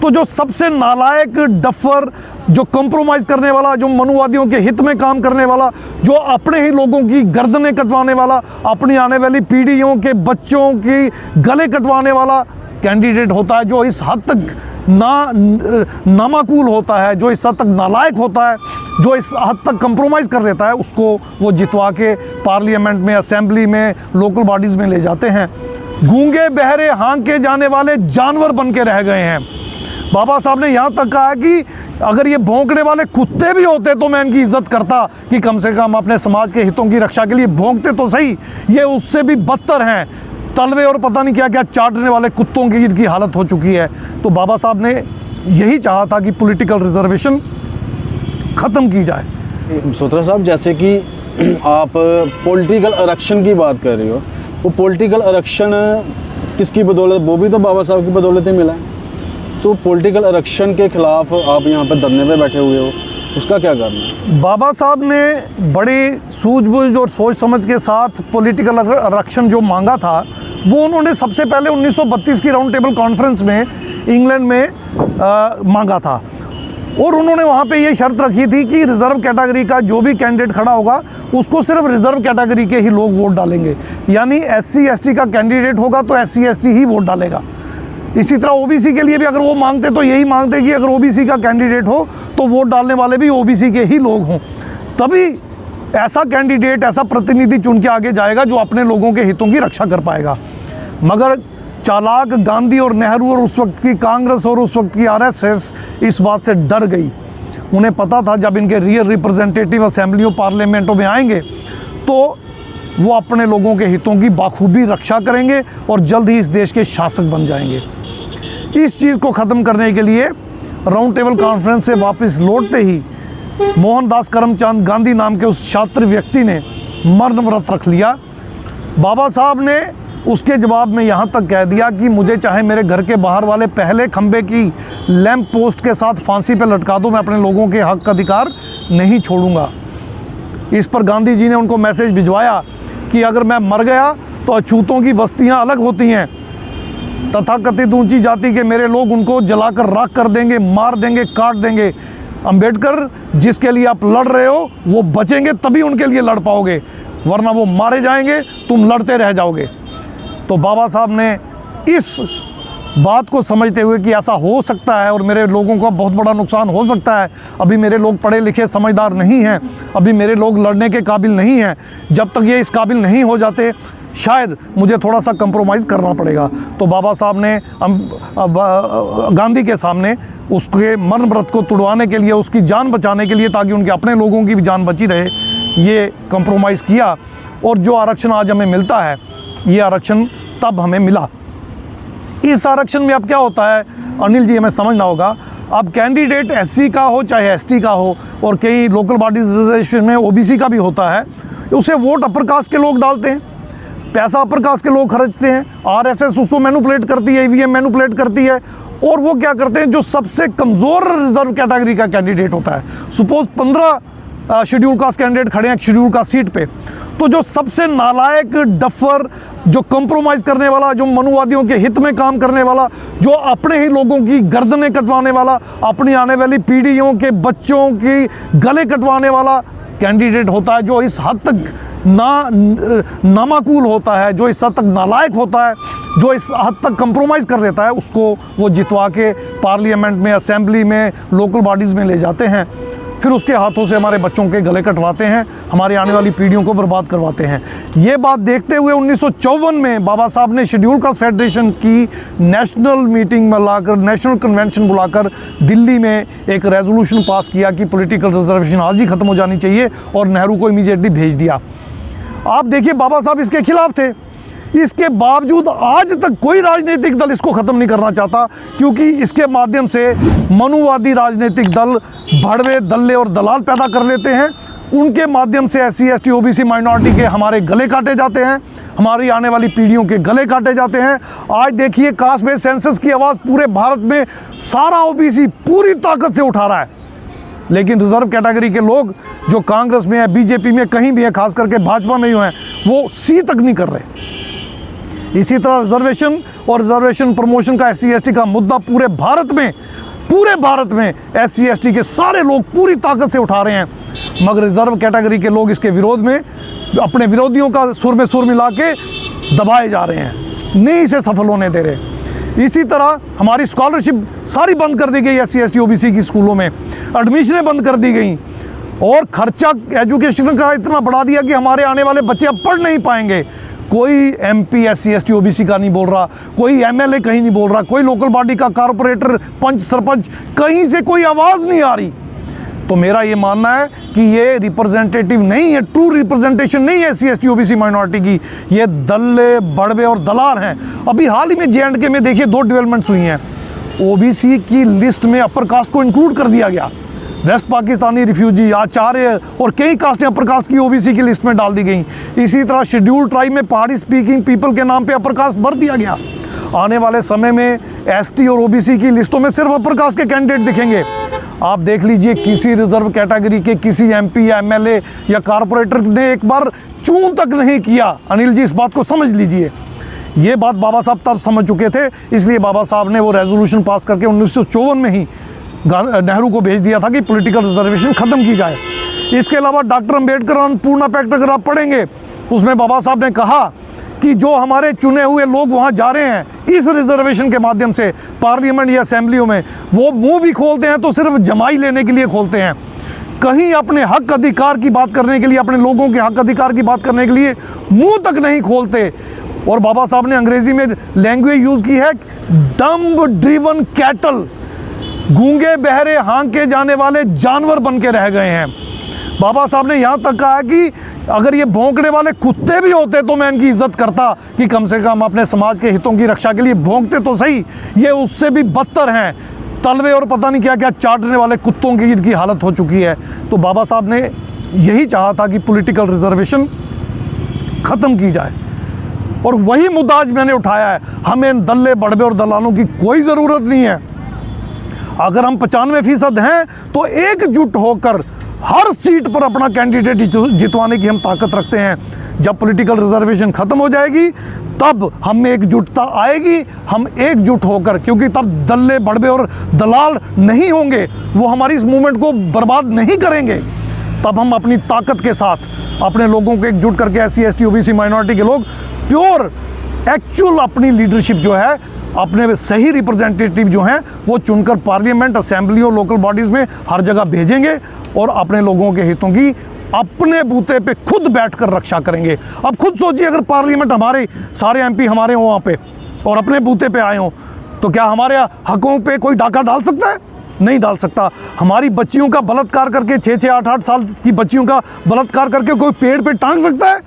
तो जो सबसे नालायक, डफर, जो कंप्रोमाइज़ करने वाला, जो मनुवादियों के हित में काम करने वाला, जो अपने ही लोगों की गर्दनें कटवाने वाला, अपनी आने वाली पीढ़ियों के बच्चों की गले कटवाने वाला कैंडिडेट होता है, जो इस हद तक नामाकूल होता है, जो इस हद तक नालायक होता है, जो इस हद तक कंप्रोमाइज़ कर देता है, उसको वो जितवा के पार्लियामेंट में, असेंबली में, लोकल बॉडीज़ में ले जाते हैं। गूंगे बहरे हाँके जाने वाले जानवर बन के रह गए हैं। बाबा साहब ने यहाँ तक कहा कि अगर ये भौंकने वाले कुत्ते भी होते तो मैं इनकी इज्जत करता, कि कम से कम अपने समाज के हितों की रक्षा के लिए भौंकते तो सही, ये उससे भी बदतर हैं, तलवे और पता नहीं क्या क्या चाटने वाले कुत्तों की इनकी हालत हो चुकी है। तो बाबा साहब ने यही चाहा था कि पॉलिटिकल रिजर्वेशन ख़त्म की जाए। सोत्रा साहब, जैसे कि आप पॉलिटिकल आरक्षण की बात कर रहे हो, वो पॉलिटिकल आरक्षण किसकी बदौलत? वो भी तो बाबा साहब की बदौलत ही मिला है। तो पॉलिटिकल आरक्षण के खिलाफ आप यहाँ पर धरने पे बैठे हुए हो, उसका क्या कारण है? बाबा साहब ने बड़ी सूझबूझ और सोच समझ के साथ पॉलिटिकल आरक्षण जो मांगा था, वो उन्होंने सबसे पहले 1932 की राउंड टेबल कॉन्फ्रेंस में इंग्लैंड में मांगा था। और उन्होंने वहाँ पे ये शर्त रखी थी कि रिज़र्व कैटेगरी का जो भी कैंडिडेट खड़ा होगा, उसको सिर्फ रिज़र्व कैटेगरी के ही लोग वोट डालेंगे। यानी SC ST का कैंडिडेट होगा तो SC ST ही वोट डालेगा। इसी तरह OBC के लिए भी अगर वो मांगते तो यही मांगते कि अगर OBC का कैंडिडेट हो तो वोट डालने वाले भी OBC के ही लोग हों, तभी ऐसा कैंडिडेट, ऐसा प्रतिनिधि चुन के आगे जाएगा जो अपने लोगों के हितों की रक्षा कर पाएगा। मगर चालाक गांधी और नेहरू और उस वक्त की कांग्रेस और उस वक्त की RSS इस बात से डर गई। उन्हें पता था जब इनके रियल रिप्रेजेंटेटिव असेंबलियों, पार्लियामेंटों में आएंगे तो वो अपने लोगों के हितों की बाखूबी रक्षा करेंगे और जल्द ही इस देश के शासक बन जाएंगे। इस चीज़ को ख़त्म करने के लिए राउंड टेबल कॉन्फ्रेंस से वापस लौटते ही मोहनदास करमचंद गांधी नाम के उस छात्र व्यक्ति ने मरण व्रत रख लिया। बाबा साहब ने उसके जवाब में यहाँ तक कह दिया कि मुझे चाहे मेरे घर के बाहर वाले पहले खंबे की लैंप पोस्ट के साथ फांसी पर लटका दो, मैं अपने लोगों के हक अधिकार नहीं छोड़ूंगा। इस पर गांधी जी ने उनको मैसेज भिजवाया कि अगर मैं मर गया तो अछूतों की बस्तियाँ अलग होती हैं, तथाकथित ऊंची जाति के मेरे लोग उनको जलाकर राख कर देंगे, मार देंगे, काट देंगे। अंबेडकर, जिसके लिए आप लड़ रहे हो वो बचेंगे तभी उनके लिए लड़ पाओगे, वरना वो मारे जाएंगे, तुम लड़ते रह जाओगे। तो बाबा साहब ने इस बात को समझते हुए कि ऐसा हो सकता है और मेरे लोगों का बहुत बड़ा नुकसान हो सकता है, अभी मेरे लोग पढ़े लिखे समझदार नहीं हैं, अभी मेरे लोग लड़ने के काबिल नहीं हैं, जब तक ये इस काबिल नहीं हो जाते शायद मुझे थोड़ा सा कंप्रोमाइज़ करना पड़ेगा। तो बाबा साहब ने गांधी के सामने उसके मरण व्रत को तुड़वाने के लिए, उसकी जान बचाने के लिए, ताकि उनके अपने लोगों की भी जान बची रहे, ये कंप्रोमाइज़ किया। और जो आरक्षण आज हमें मिलता है, ये आरक्षण तब हमें मिला। इस आरक्षण में अब क्या होता है अनिल जी, हमें समझना होगा। अब कैंडिडेट SC का हो चाहे ST का हो, और कई लोकल बॉडीज रिजर्वेशन में OBC का भी होता है, उसे वोट अपर कास्ट के लोग डालते हैं, पैसा अपर कास्ट के लोग खर्चते हैं, RSS उसको मैनिपुलेट करती है, EVM मैनिपुलेट करती है। और वो क्या करते हैं, जो सबसे कमज़ोर रिजर्व कैटेगरी का कैंडिडेट होता है, सपोज 15 शेड्यूल कास्ट कैंडिडेट खड़े हैं शेड्यूल कास्ट सीट पे, तो जो सबसे नालायक, डफर, जो कंप्रोमाइज़ करने वाला, जो मनुवादियों के हित में काम करने वाला, जो अपने ही लोगों की गर्दनें कटवाने वाला, अपनी आने वाली पीढ़ियों के बच्चों की गले कटवाने वाला कैंडिडेट होता है, जो इस हद तक नामाकूल होता है, जो इस हद तक नालायक होता है, जो इस हद तक कंप्रोमाइज़ कर देता है, उसको वो जितवा के पार्लियामेंट में, असेंबली में, लोकल बॉडीज़ में ले जाते हैं। फिर उसके हाथों से हमारे बच्चों के गले कटवाते हैं, हमारी आने वाली पीढ़ियों को बर्बाद करवाते हैं। ये बात देखते हुए 1954 में बाबा साहब ने शेड्यूल कास्ट फेडरेशन की नेशनल मीटिंग में लाकर, नेशनल कन्वेंशन बुलाकर दिल्ली में एक रेजोल्यूशन पास किया कि पॉलिटिकल रिजर्वेशन आज ही ख़त्म हो जानी चाहिए, और नेहरू को इमीडिएटली भेज दिया। आप देखिए, बाबा साहब इसके खिलाफ थे, इसके बावजूद आज तक कोई राजनीतिक दल इसको ख़त्म नहीं करना चाहता, क्योंकि इसके माध्यम से मनुवादी राजनीतिक दल भड़वे, दल्ले और दलाल पैदा कर लेते हैं। उनके माध्यम से SC ST OBC माइनॉरिटी के हमारे गले काटे जाते हैं, हमारी आने वाली पीढ़ियों के गले काटे जाते हैं। आज देखिए, कास्ट बेस्ड सेंसस की आवाज़ पूरे भारत में सारा OBC पूरी ताकत से उठा रहा है, लेकिन रिजर्व कैटेगरी के लोग जो कांग्रेस में है, BJP में, कहीं भी है, खास करके भाजपा में ही हैं, वो सी तक नहीं कर रहे। इसी तरह रिजर्वेशन और रिजर्वेशन प्रमोशन का SC/ST का मुद्दा पूरे भारत में SC/ST के सारे लोग पूरी ताकत से उठा रहे हैं, मगर रिजर्व कैटेगरी के लोग इसके विरोध में अपने विरोधियों का सुर में सुर मिला के दबाए जा रहे हैं, नहीं इसे सफल होने दे रहे। इसी तरह हमारी स्कॉलरशिप सारी बंद कर दी गई SC/ST OBC की स्कूलों में, एडमिशनें बंद कर दी गई और खर्चा एजुकेशन का इतना बढ़ा दिया कि हमारे आने वाले बच्चे अब पढ़ नहीं पाएंगे। कोई MP SC/ST OBC का नहीं बोल रहा, कोई MLA कहीं नहीं बोल रहा, कोई लोकल बॉडी का कारपोरेटर, पंच, सरपंच, कहीं से कोई आवाज़ नहीं आ रही। तो मेरा ये मानना है कि ये रिप्रेजेंटेटिव नहीं है, ट्रू रिप्रेजेंटेशन नहीं है SC/ST OBC माइनॉरिटी की, ये दल्ले, बड़वे और दलाल हैं। अभी हाल ही में J&K में देखिए 2 डेवलपमेंट्स हुई हैं। OBC की लिस्ट में अपर कास्ट को इंक्लूड कर दिया गया, वेस्ट पाकिस्तानी रिफ्यूजी, आचार्य और कई कास्टें अपर कास्ट की OBC की लिस्ट में डाल दी गई। इसी तरह शेड्यूल ट्राइब में पहाड़ी स्पीकिंग पीपल के नाम पे अपर कास्ट भर दिया गया। आने वाले समय में ST और OBC की लिस्टों में सिर्फ अपर कास्ट के कैंडिडेट दिखेंगे। आप देख लीजिए, किसी रिजर्व कैटेगरी के किसी MP या MLA या कारपोरेटर ने एक बार चूं तक नहीं किया। अनिल जी, इस बात को समझ लीजिए। ये बात बाबा साहब तब समझ चुके थे, इसलिए बाबा साहब ने वो रेजोल्यूशन पास करके 1954 में ही नेहरू को भेज दिया था कि पॉलिटिकल रिजर्वेशन ख़त्म की जाए। इसके अलावा डॉक्टर अंबेडकर अन्नपूर्णा पैक्ट अगर आप पढ़ेंगे, उसमें बाबा साहब ने कहा कि जो हमारे चुने हुए लोग वहाँ जा रहे हैं इस रिजर्वेशन के माध्यम से पार्लियामेंट या असेंबलियों में, वो मुंह भी खोलते हैं तो सिर्फ जमाई लेने के लिए खोलते हैं, कहीं अपने हक अधिकार की बात करने के लिए, अपने लोगों के हक अधिकार की बात करने के लिए मुंह तक नहीं खोलते। और बाबा साहब ने अंग्रेजी में लैंग्वेज यूज़ की है, डम्ब ड्रिवन कैटल, गूंगे बहरे हाँके जाने वाले जानवर बन के रह गए हैं। बाबा साहब ने यहाँ तक कहा कि अगर ये भौंकने वाले कुत्ते भी होते तो मैं इनकी इज्जत करता कि कम से कम अपने समाज के हितों की रक्षा के लिए भौंकते तो सही, ये उससे भी बदतर हैं, तलवे और पता नहीं क्या क्या चाटने वाले कुत्तों की इनकी हालत हो चुकी है। तो बाबा साहब ने यही चाहा था कि पॉलिटिकल रिजर्वेशन ख़त्म की जाए, और वही मुद्दा आज मैंने उठाया है। हमें दल्ले, बड़वे और दलालों की कोई ज़रूरत नहीं है। अगर हम 95% हैं तो एकजुट होकर हर सीट पर अपना कैंडिडेट जितवाने की हम ताकत रखते हैं। जब पॉलिटिकल रिजर्वेशन ख़त्म हो जाएगी तब हम में एकजुटता आएगी, हम एकजुट होकर, क्योंकि तब दल्ले, बड़वे और दलाल नहीं होंगे, वो हमारी इस मूवमेंट को बर्बाद नहीं करेंगे। तब हम अपनी ताकत के साथ अपने लोगों को एकजुट करके SC/ST OBC माइनॉरिटी के लोग प्योर एक्चुअल अपनी लीडरशिप जो है, अपने सही रिप्रेजेंटेटिव जो हैं वो चुनकर पार्लियामेंट, असेंबली और लोकल बॉडीज़ में हर जगह भेजेंगे और अपने लोगों के हितों की अपने बूते पे खुद बैठकर रक्षा करेंगे। अब खुद सोचिए, अगर पार्लियामेंट हमारे सारे MP हमारे हों वहाँ पे और अपने बूते पे आए हों, तो क्या हमारे हकों पे कोई डाका डाल सकता है? नहीं डाल सकता। हमारी बच्चियों का बलात्कार करके, 6-6, 8-8 साल की बच्चियों का बलात्कार करके कोई पेड़ पे टांग सकता है?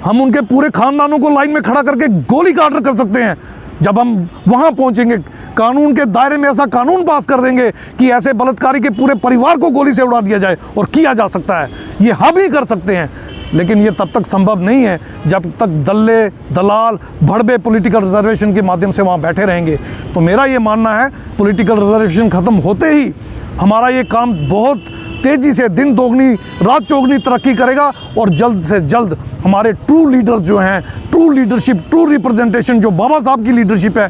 हम उनके पूरे खानदानों को लाइन में खड़ा करके गोली काट कर सकते हैं। जब हम वहाँ पहुँचेंगे, कानून के दायरे में ऐसा कानून पास कर देंगे कि ऐसे बलात्कारी के पूरे परिवार को गोली से उड़ा दिया जाए, और किया जा सकता है, ये हम ही कर सकते हैं। लेकिन ये तब तक संभव नहीं है जब तक दल्ले, दलाल, भड़वे पॉलिटिकल रिजर्वेशन के माध्यम से वहाँ बैठे रहेंगे। तो मेरा ये मानना है, पॉलिटिकल रिजर्वेशन ख़त्म होते ही हमारा ये काम बहुत तेज़ी से, दिन दोगुनी रात चौगुनी तरक्की करेगा, और जल्द से जल्द हमारे ट्रू लीडर्स जो हैं, ट्रू लीडरशिप, ट्रू रिप्रेजेंटेशन जो बाबा साहब की लीडरशिप है,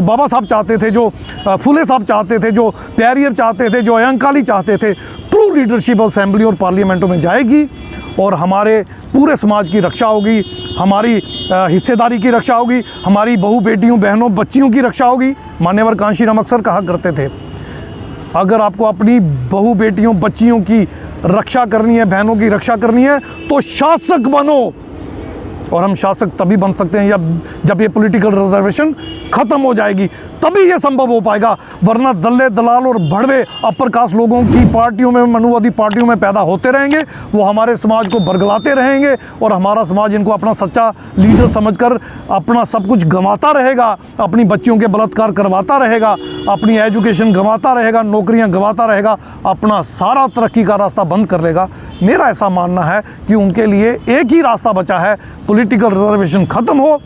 बाबा साहब चाहते थे, जो फुले साहब चाहते थे, जो पेरियर चाहते थे, जो अयंकाली चाहते थे, ट्रू लीडरशिप असेंबली और पार्लियामेंटों में जाएगी और हमारे पूरे समाज की रक्षा होगी, हमारी हिस्सेदारी की रक्षा होगी, हमारी बहू बेटियों, बहनों, बच्चियों की रक्षा होगी। मान्यवर कांशीराम अक्सर कहा करते थे, अगर आपको अपनी बहू बेटियों, बच्चियों की रक्षा करनी है, बहनों की रक्षा करनी है, तो शासक बनो। और हम शासक तभी बन सकते हैं जब ये पॉलिटिकल रिजर्वेशन ख़त्म हो जाएगी, तभी ये संभव हो पाएगा। वरना दल्ले, दलाल और भड़वे अपर कास्ट लोगों की पार्टियों में, मनुवादी पार्टियों में पैदा होते रहेंगे, वो हमारे समाज को बरगलाते रहेंगे, और हमारा समाज इनको अपना सच्चा लीडर समझकर अपना सब कुछ गंवाता रहेगा, अपनी बच्चियों के बलात्कार करवाता रहेगा, अपनी एजुकेशन गंवाता रहेगा, नौकरियां गंवाता रहेगा, अपना सारा तरक्की का रास्ता बंद कर लेगा। मेरा ऐसा मानना है कि उनके लिए एक ही रास्ता बचा है, पॉलिटिकल रिजर्वेशन ख़त्म हो,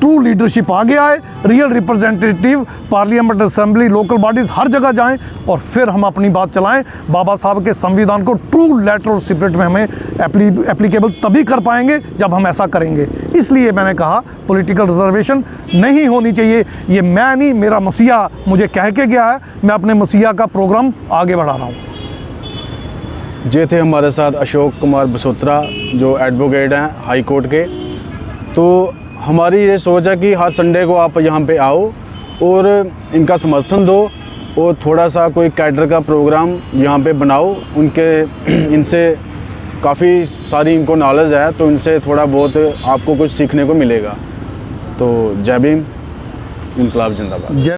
ट्रू लीडरशिप आ गया है, real representative parliament, assembly, local bodies हर जगह जाएं और फिर हम अपनी बात चलाएं। बाबा साहब के संविधान को ट्रू लेटर और स्पिरिट में हमें एप्लीकेबल तभी कर पाएंगे जब हम ऐसा करेंगे। इसलिए मैंने कहा पॉलिटिकल रिजर्वेशन नहीं होनी चाहिए। ये मैं नहीं, मेरा मसीहा मुझे कह के गया है, मैं अपने मसीहा का प्रोग्राम आगे बढ़ा रहा हूँ। जे थे हमारे साथ अशोक कुमार बसोत्रा जो एडवोकेट हैं हाई कोर्ट के। तो हमारी ये सोच है कि हर संडे को आप यहाँ पे आओ और इनका समर्थन दो और थोड़ा सा कोई कैडर का प्रोग्राम यहाँ पे बनाओ। इनसे काफ़ी सारी इनको नॉलेज है, तो इनसे थोड़ा बहुत आपको कुछ सीखने को मिलेगा। तो जय भीम, इनकलाब जिंदाबाद।